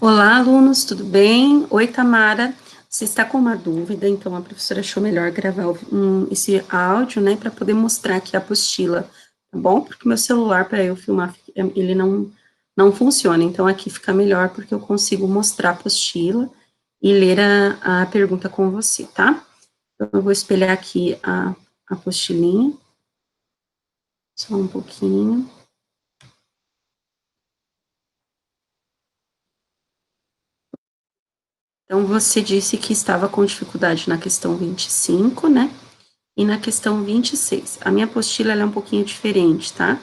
Olá, alunos, tudo bem? Oi, Tamara. Você está com uma dúvida, então a professora achou melhor gravar esse áudio, né, para poder mostrar aqui a apostila, tá bom? Porque meu celular, para eu filmar, ele não funciona, então aqui fica melhor porque eu consigo mostrar a apostila e ler a pergunta com você, tá? Então, eu vou espelhar aqui a apostilinha, só um pouquinho. Então, você disse que estava com dificuldade na questão 25, né? E na questão 26. A minha apostila ela é um pouquinho diferente, tá?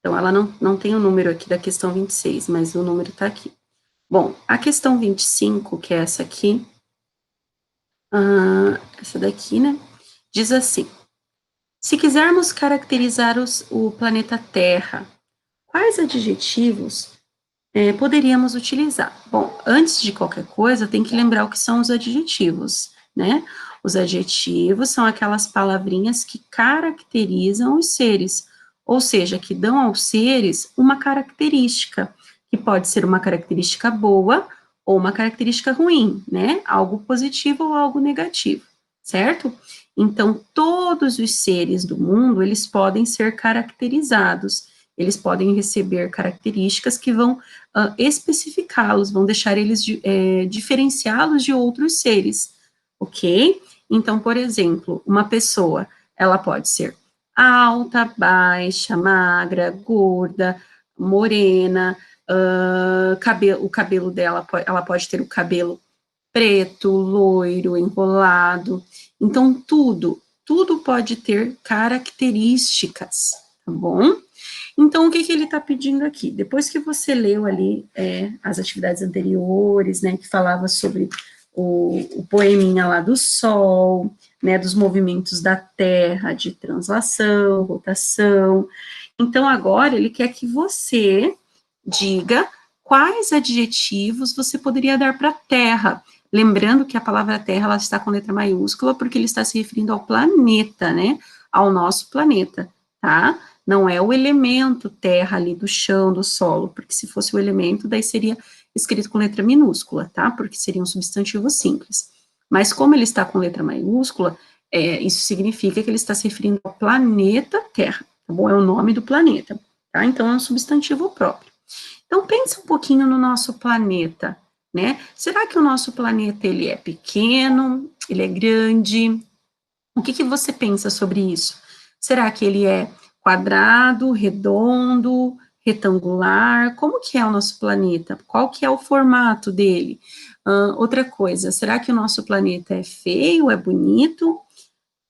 Então, ela não tem o número aqui da questão 26, mas o número está aqui. Bom, a questão 25, que é essa aqui, essa daqui, né? Diz assim: se quisermos caracterizar o planeta Terra, quais adjetivos poderíamos utilizar? Bom, antes de qualquer coisa, tem que lembrar o que são os adjetivos, né? Os adjetivos são aquelas palavrinhas que caracterizam os seres, ou seja, que dão aos seres uma característica, que pode ser uma característica boa ou uma característica ruim, né? Algo positivo ou algo negativo, certo? Então, todos os seres do mundo, eles podem ser caracterizados, eles podem receber características que vão especificá-los, vão deixar eles diferenciá-los de outros seres, ok? Então, por exemplo, uma pessoa, ela pode ser alta, baixa, magra, gorda, morena, o cabelo dela, ela pode ter o cabelo preto, loiro, enrolado. Então, tudo pode ter características, tá bom? Então, o que, que ele está pedindo aqui? Depois que você leu ali as atividades anteriores, né, que falava sobre o poeminha lá do Sol, né, dos movimentos da Terra, de translação, rotação. Então, agora ele quer que você diga quais adjetivos você poderia dar para a Terra. Lembrando que a palavra Terra ela está com letra maiúscula porque ele está se referindo ao planeta, né? Ao nosso planeta, tá? Não é o elemento terra ali do chão, do solo, porque se fosse o elemento, daí seria escrito com letra minúscula, tá? Porque seria um substantivo simples. Mas como ele está com letra maiúscula, isso significa que ele está se referindo ao planeta Terra, tá bom? É o nome do planeta, tá? Então é um substantivo próprio. Então pensa um pouquinho no nosso planeta, né? Será que o nosso planeta ele é pequeno? Ele é grande? O que você pensa sobre isso? Será que ele é quadrado, redondo, retangular? Como que é o nosso planeta? Qual que é o formato dele? Outra coisa, será que o nosso planeta é feio, é bonito?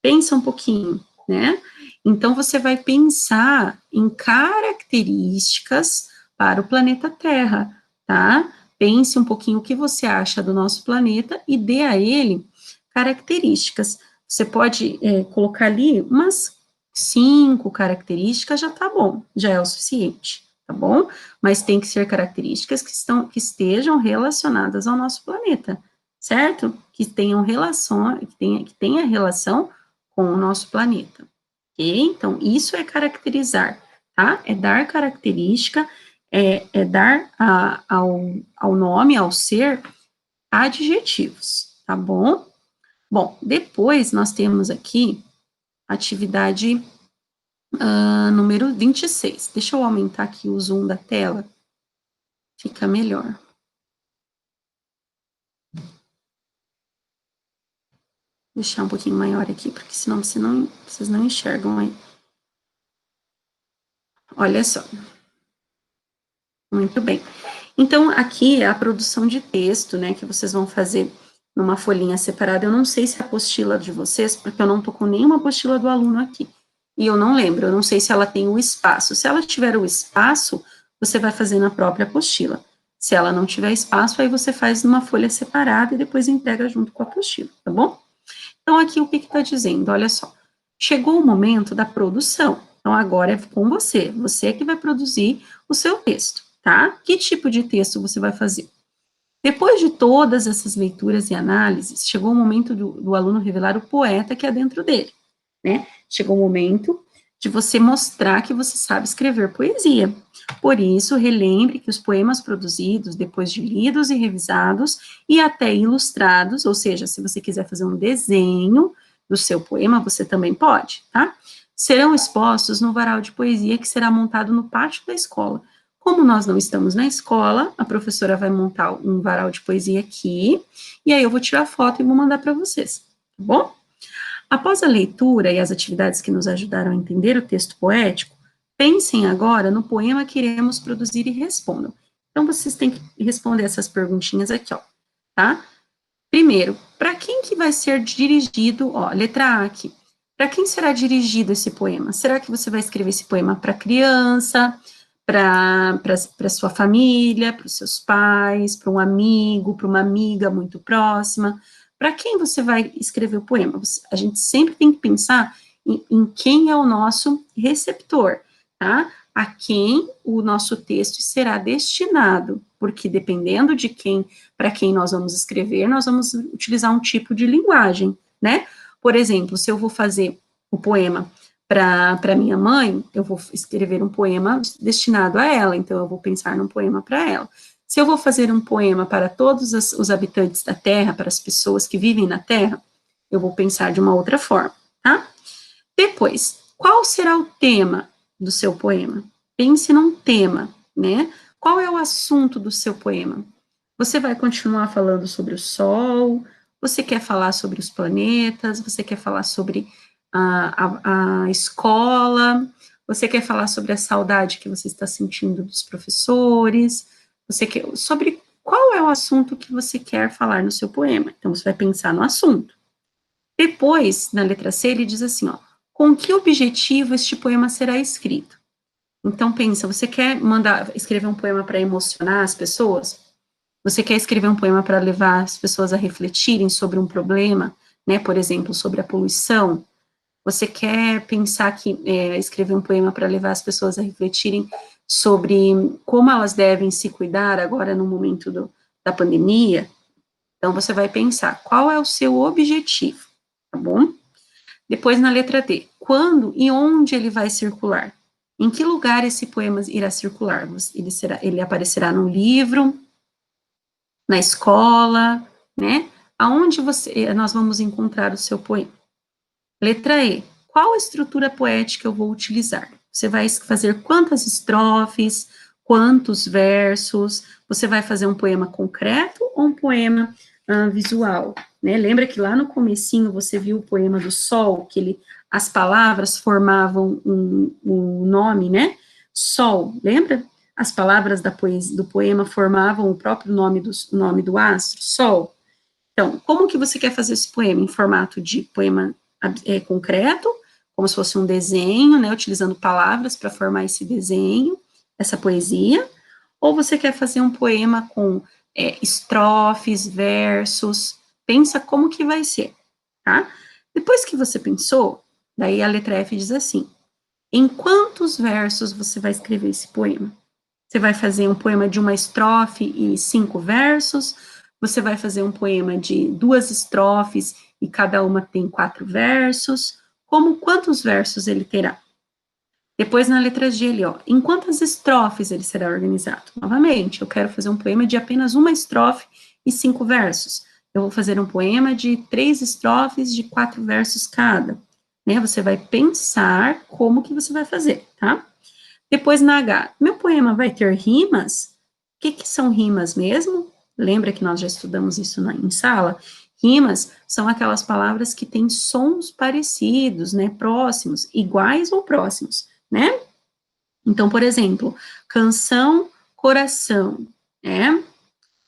Pensa um pouquinho, né? Então, você vai pensar em características para o planeta Terra, tá? Pense um pouquinho o que você acha do nosso planeta e dê a ele características. Você pode colocar ali umas 5 características, já tá bom, já é o suficiente, tá bom? Mas tem que ser características que estejam relacionadas ao nosso planeta, certo? Que tenham relação, que tenha relação com o nosso planeta, ok? Então, isso é caracterizar, tá? É dar característica, dar ao nome, ao ser, adjetivos, tá bom? Bom, depois nós temos aqui atividade número 26. Deixa eu aumentar aqui o zoom da tela, fica melhor. Vou deixar um pouquinho maior aqui, porque senão vocês não enxergam aí. Olha só. Muito bem. Então, aqui é a produção de texto, né, que vocês vão fazer numa folhinha separada. Eu não sei se é a apostila de vocês, porque eu não tô com nenhuma apostila do aluno aqui. E eu não lembro, eu não sei se ela tem o espaço. Se ela tiver o espaço, você vai fazer na própria apostila. Se ela não tiver espaço, aí você faz numa folha separada e depois integra junto com a apostila, tá bom? Então, aqui o que está dizendo? Olha só, chegou o momento da produção. Então, agora é com você que vai produzir o seu texto, tá? Que tipo de texto você vai fazer? Depois de todas essas leituras e análises, chegou o momento do aluno revelar o poeta que há dentro dele, né? Chegou o momento de você mostrar que você sabe escrever poesia. Por isso, relembre que os poemas produzidos, depois de lidos e revisados, e até ilustrados, ou seja, se você quiser fazer um desenho do seu poema, você também pode, tá? Serão expostos no varal de poesia que será montado no pátio da escola. Como nós não estamos na escola, a professora vai montar um varal de poesia aqui, e aí eu vou tirar foto e vou mandar para vocês, tá bom? Após a leitura e as atividades que nos ajudaram a entender o texto poético, pensem agora no poema que iremos produzir e respondam. Então, vocês têm que responder essas perguntinhas aqui, ó, tá? Primeiro, para quem que vai ser dirigido, ó, letra A aqui, para quem será dirigido esse poema? Será que você vai escrever esse poema para criança, para sua família, para os seus pais, para um amigo, para uma amiga muito próxima? Para quem você vai escrever o poema? A gente sempre tem que pensar em quem é o nosso receptor, tá? A quem o nosso texto será destinado, porque dependendo de quem, para quem nós vamos escrever, nós vamos utilizar um tipo de linguagem, né? Por exemplo, se eu vou fazer o poema para minha mãe, eu vou escrever um poema destinado a ela, então eu vou pensar num poema para ela. Se eu vou fazer um poema para todos os habitantes da Terra, para as pessoas que vivem na Terra, eu vou pensar de uma outra forma, tá? Depois, qual será o tema do seu poema? Pense num tema, né? Qual é o assunto do seu poema? Você vai continuar falando sobre o Sol? Você quer falar sobre os planetas? Você quer falar sobre a escola? Você quer falar sobre a saudade que você está sentindo dos professores? Você quer, sobre qual é o assunto que você quer falar no seu poema? Então, você vai pensar no assunto. Depois, na letra C, ele diz assim, ó, com que objetivo este poema será escrito? Então, pensa, você quer escrever um poema para emocionar as pessoas? Você quer escrever um poema para levar as pessoas a refletirem sobre um problema, né, por exemplo, sobre a poluição? Você quer pensar que escrever um poema para levar as pessoas a refletirem sobre como elas devem se cuidar agora no momento da pandemia? Então, você vai pensar, qual é o seu objetivo, tá bom? Depois, na letra D, quando e onde ele vai circular? Em que lugar esse poema irá circular? Ele aparecerá no livro, na escola, né? Aonde nós vamos encontrar o seu poema? Letra E, qual estrutura poética eu vou utilizar? Você vai fazer quantas estrofes, quantos versos? Você vai fazer um poema concreto ou um poema visual? Né? Lembra que lá no comecinho você viu o poema do Sol, que as palavras formavam um nome, né? Sol, lembra? As palavras do poema formavam o próprio nome do astro, Sol. Então, como que você quer fazer esse poema? Em formato de poema concreto, como se fosse um desenho, né, utilizando palavras para formar esse desenho, essa poesia, ou você quer fazer um poema com estrofes, versos, pensa como que vai ser, tá? Depois que você pensou, daí a letra F diz assim, em quantos versos você vai escrever esse poema? Você vai fazer um poema de uma estrofe e 5 versos, você vai fazer um poema de 2 estrofes e cada uma tem 4 versos, quantos versos ele terá? Depois, na letra G, ali, ó, em quantas estrofes ele será organizado? Novamente, eu quero fazer um poema de apenas uma estrofe e 5 versos. Eu vou fazer um poema de 3 estrofes de 4 versos cada. Né? Você vai pensar como que você vai fazer, tá? Depois, na H, meu poema vai ter rimas? O que são rimas mesmo? Lembra que nós já estudamos isso em sala? Rimas são aquelas palavras que têm sons parecidos, né, próximos, iguais ou próximos, né? Então, por exemplo, canção, coração, né?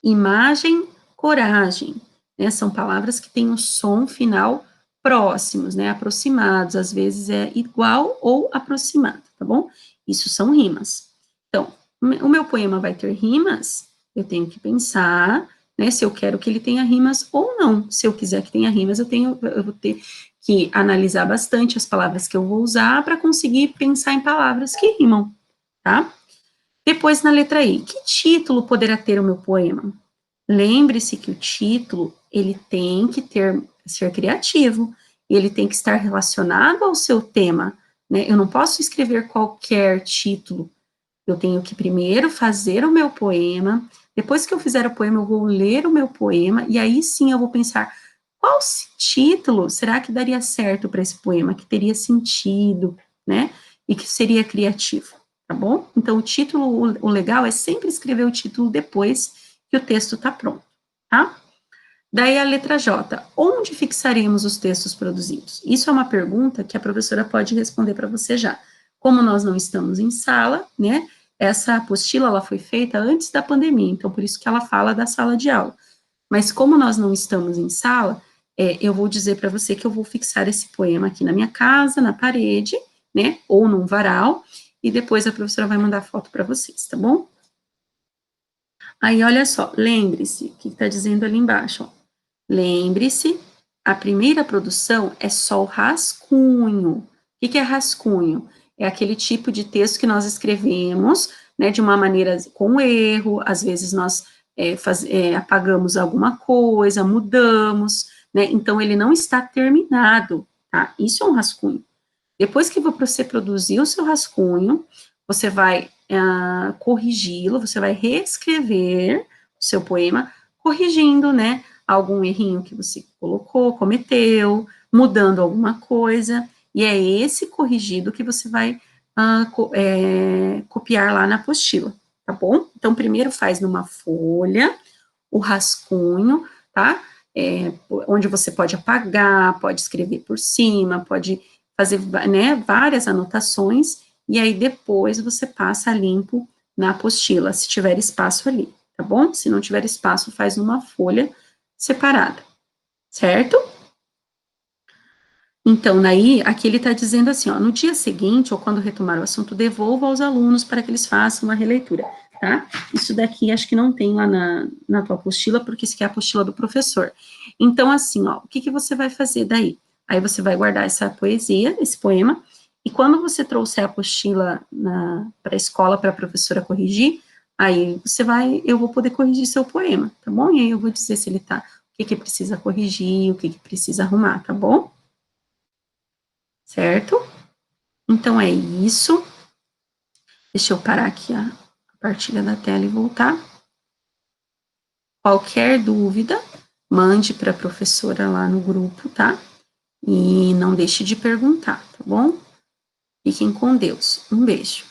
Imagem, coragem, né? São palavras que têm o som final próximos, né? Aproximados, às vezes é igual ou aproximado, tá bom? Isso são rimas. Então, o meu poema vai ter rimas? Eu tenho que pensar, né, se eu quero que ele tenha rimas ou não. Se eu quiser que tenha rimas, eu vou ter que analisar bastante as palavras que eu vou usar para conseguir pensar em palavras que rimam, tá? Depois, na letra I, que título poderá ter o meu poema? Lembre-se que o título, ele tem que ser criativo, e ele tem que estar relacionado ao seu tema, né? Eu não posso escrever qualquer título. Eu tenho que primeiro fazer o meu poema, depois que eu fizer o poema, eu vou ler o meu poema, e aí sim eu vou pensar, qual título será que daria certo para esse poema, que teria sentido, né, e que seria criativo, tá bom? Então, o título, o legal é sempre escrever o título depois que o texto está pronto, tá? Daí a letra J, onde fixaremos os textos produzidos? Isso é uma pergunta que a professora pode responder para você já. Como nós não estamos em sala, né, essa apostila ela foi feita antes da pandemia, então por isso que ela fala da sala de aula. Mas como nós não estamos em sala, eu vou dizer para você que eu vou fixar esse poema aqui na minha casa, na parede, né, ou num varal, e depois a professora vai mandar foto para vocês, tá bom? Aí, olha só, lembre-se, o que está dizendo ali embaixo, ó. Lembre-se, a primeira produção é só o rascunho. O que é rascunho? É aquele tipo de texto que nós escrevemos, né, de uma maneira com erro, às vezes nós apagamos alguma coisa, mudamos, né, então ele não está terminado, tá? Isso é um rascunho. Depois que você produzir o seu rascunho, você vai corrigi-lo, você vai reescrever o seu poema, corrigindo, né, algum errinho que você colocou, cometeu, mudando alguma coisa, e é esse corrigido que você vai copiar lá na apostila, tá bom? Então, primeiro faz numa folha, o rascunho, tá? Onde você pode apagar, pode escrever por cima, pode fazer, né, várias anotações, e aí depois você passa a limpo na apostila, se tiver espaço ali, tá bom? Se não tiver espaço, faz numa folha separada, certo? Então, daí, aqui ele está dizendo assim, ó, no dia seguinte, ou quando retomar o assunto, devolva aos alunos para que eles façam uma releitura, tá? Isso daqui, acho que não tem lá na tua apostila, porque isso aqui é a apostila do professor. Então, assim, ó, o que você vai fazer daí? Aí você vai guardar essa poesia, esse poema, e quando você trouxer a apostila para a escola, para a professora corrigir, aí eu vou poder corrigir seu poema, tá bom? E aí eu vou dizer se ele tá, o que precisa corrigir, o que precisa arrumar, tá bom? Certo? Então é isso. Deixa eu parar aqui a partilha da tela e voltar. Qualquer dúvida, mande para a professora lá no grupo, tá? E não deixe de perguntar, tá bom? Fiquem com Deus. Um beijo.